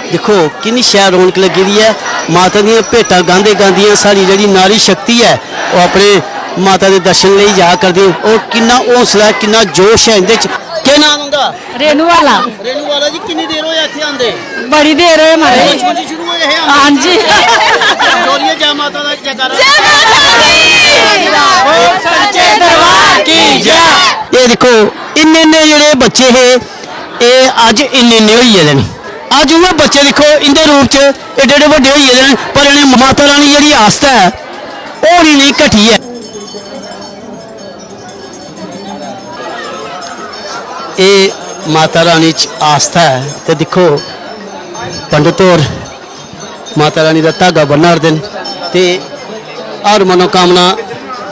देखो कितनी शहर रौनक लगी हुई है। माता दी भेटां गांदे गांदियां सारी जी नारी शक्ति है वो अपने माता के दर्शन ले जा करती और कितना हौसला कितना जोश है इहदे च। क्या नाम उनका? रेनू वाला। रेनू वाला जी कितनी देर होई इत्थे आंदे? बड़ी देर है हमारे। बचपन से शुरू होए हैं? हां जी। जोरिए जय माता दा जयकारा। जय माता दी। सच्चे दरबार की जय। ये देखो इन्ने जेड़े बच्चे है ये अज इन्ने होई गेदे न। अज वो बच्चे देखो इंदे रूप च एडे एडे वड्डे होई गेदे न पर इन्हें माता रानी जेड़ी आस्था है वो नहीं घटी है। ये माता रानी च आस्था है तो देखो पंडित और माता रानी का धागा बन्ना रखते हैं ते हर मनोकामना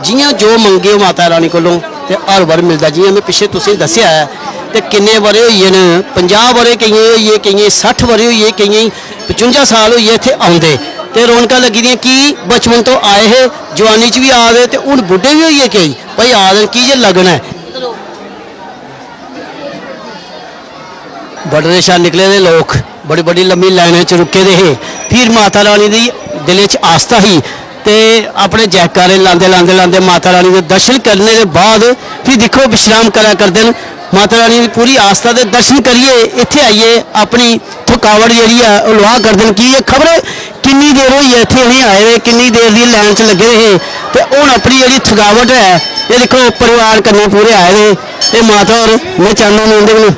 जियां जो मंगे माता रानी कोलों ते हर बार मिलता। जियां मैं पिछे तुसें दस्सिया है तो किन्ने बरे होइए न 50 बरे कई होइए कई 60 बरे होइए कई 55 साल होइए इत्थे आउंदे ते रौनकां लगी दियां कि बचपन तो आए है जवानी च भी आ गए ते हुण बुढ़े भी होइए कई भाई आ गए की जे लगना है। बड़े शा निकले दे लोग बड़ी बड़ी लंबी लाइनें च रुके दे हे। फिर माता रानी दी दिल च आस्था ही ते अपने जयकारे लांदे लांदे लांदे माता रानी के दर्शन करने के बाद फिर देखो विश्राम करा करते हैं। माता रानी की पूरी आस्था के दर्शन करिए इत्थे आइए अपनी थकावट जी है लुहा कर दें कि खबर किन्नी देर हुई है इत्थे उन्हें आए हुए किन्नी देर की लाइन च लगे रहे तो हूँ अपनी जी थकावट है ये देखो परिवार कन्ने पूरे आए हुए ये माता और मैं चाहना नहीं उन्हें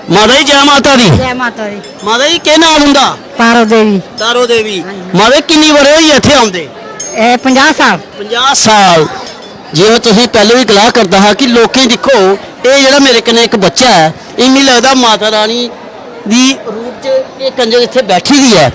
माता जी जय माता दी। जय माता दी। माता जी क्या नाम उनका? तारो देवी। तारो देवी। माता किन्नी बड़े होई इत्थे आउंदे? 50 साल। 50 साल। जिवें तुसीं पहले भी गलाह करता हा कि लोकें देखो ये जिहड़ा मेरे कन्नै एक बच्चा है इन्नी लगदा माता रानी दी रूप च ये कंजर इत्थे बैठी दी है।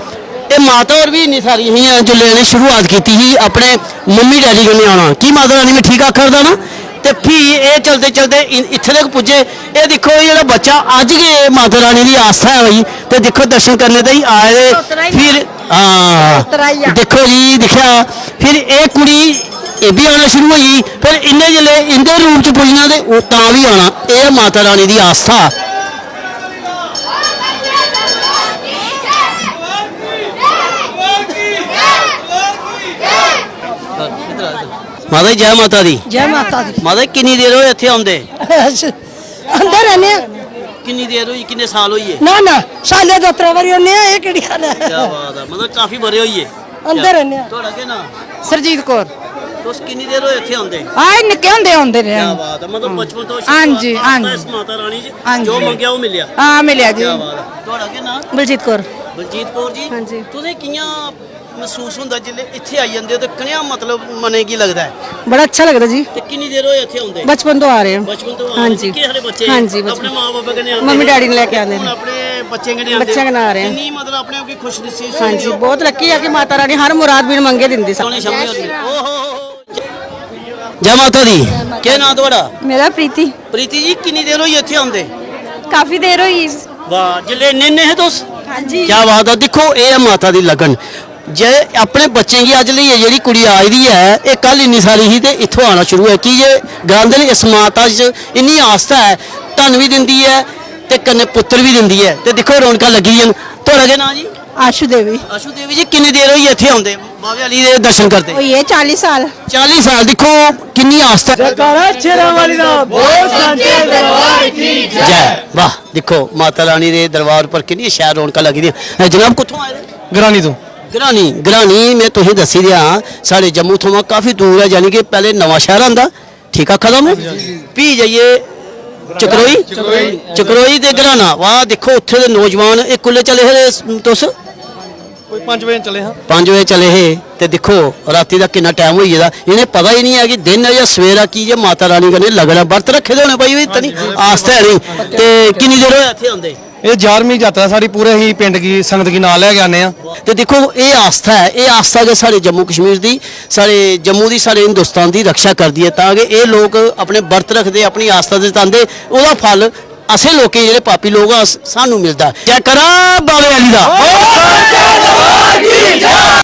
ये माता और भी इन्नी सारी ही जिसले इन्हें शुरुआत की ही अपने मम्मी डैडी कन्नै आना कि माता रानी में ठीक आखर दा ना तो फिर ये चलते चलते इत्थे तक पुजे। ये देखो ये बच्चा अज गए माता रानी की आस्था है भाई तो देखो दर्शन करने तो ही आए फिर हाँ देखो जी दिखा फिर ये कुड़ी ये भी आना शुरू हुई पर इन्हें जिले इंदे रूप च पुजना तो भी आना ये माता रानी की आस्था। माता जी जय माता दी। जय माता दी। माता जी किन्नी देर होई इत्थे आउंदे? अंदर रहने। किन्नी देर हुई किन्ने साल होइए? ना ना साले 2-3 बारी होने ये केड़ी गल है? क्या बात है मतलब काफी बड़े होइए अंदर रहने। तोड़ा के ना सरजीत कौर। तुस किन्नी देर होई इत्थे आउंदे? आए निक्के होंदे आउंदे रहे। क्या बात है मतलब बचपन तो हां जी हां जी इस माता रानी जी जो मंगया वो मिलिया। हां मिलिया जी। क्या बात है तोड़ा के ना? बलजीत कौर। बलजीत कौर जी हां जी। तुसें कियां महसूस होंदा जिल्ले इत्थे आई जंदे हो ते कनेहा मतलब मने की लगदा है? बड़ा अच्छा लगदा जी। ते किन्नी देर होई इत्थे आउंदे? बचपन तो आ रहे हैं। बचपन तो हां जी। के सारे बच्चे हां जी अपने मां-बाप कन्ने आंदे मम्मी डैडी ने लेके आंदे हुन अपने बच्चे कन्ने आंदे बच्चे कन्ने आ रहे हैं। किन्नी मतलब अपने आप की खुशनसीब। हां जी बहुत लकी है कि माता रानी हर मुराद बिन मंगे दिंदी सब। जय माता दी। क्या नाम थोड़ा? मेरा प्रीति। प्रीति जी किन्नी देर होई इत्थे आंदे? काफी देर हुई। वाह जिले इन्ने है तुस? हां जी। क्या बात है देखो ये माता दी लगन जे अपने बच्चे की अज लिए जी कुड़ी आई दी है ये कल इन्नी सारी ही तो इत्थों आना शुरू है कि ये गलांदे ने इस माता च इन्नी आस्था है धन भी दिंदी है ते कन्ने पुत्र भी दिंदी है ते देखो रौनक लगी जन। थोड़ा के नाम जी? आशु देवी। आशु देवी जी किन्नी देर हुई इत्थे आउंदे बावे वाली दे दर्शन करते? हुई है 40 साल। 40 साल देखो किन्नी आस्था। जय वाह देखो माता रानी के दरबार पर किन्नी शहर रौनक लगी दी। जनाब कुत्थों आए? गरानी तो। गरानी में तुसें दसी दिया साढ़े जम्मू थमां काफ़ी दूर है यानी कि पहले नवा शहर आंदा ठीक आखा मैं भी जाइए चकरोई ते गराना वाह देखो उत्थे दे नौजवान एक कुल्ले चले हे तुस? 5 बजे चले हाँ। 5 बजे चले हे ते देखो राती दा किन्ना टाइम होई गेदा इन्हें पता ही नहीं है कि दिन है या सवेरा की जे माता रानी कन्नै लगना बर्त रखे दे होने भाई इतनी आस्था है नहीं ते किन्नी देर होया इत्थे आंदे? ਇਹ 11ਵੀਂ ਯਾਤਰਾ ਸਾਡੀ ਪੂਰੇ ਹੀ ਪਿੰਡ ਦੀ ਸੰਗਤ ਕੀ ਨਾਲ ਲੈ ਕੇ ਆਨੇ ਆ। ਤੇ ਦੇਖੋ ਇਹ ਆਸਥਾ ਹੈ, ਇਹ ਆਸਥਾ ਜੋ ਸਾਡੇ ਜੰਮੂ ਕਸ਼ਮੀਰ ਦੀ, ਸਾਡੇ ਜੰਮੂ ਦੀ, ਸਾਡੇ ਹਿੰਦੁਸਤਾਨ ਦੀ ਰੱਖਿਆ ਕਰਦੀ ਹੈ, ਤਾਂ ਕਿ ਇਹ ਲੋਕ ਆਪਣੇ ਵਰਤ ਰੱਖਦੇ, ਆਪਣੀ ਆਸਥਾ ਦੇ ਜਤਾਉਂਦੇ, ਉਹਦਾ ਫਲ ਅਸੀਂ ਲੋਕੀ ਜਿਹੜੇ ਪਾਪੀ ਲੋਕ ਆ ਸਾਨੂੰ ਮਿਲਦਾ। ਜੈ ਕਰਾ ਬਾਵੇ ਅਲੀ ਦਾ।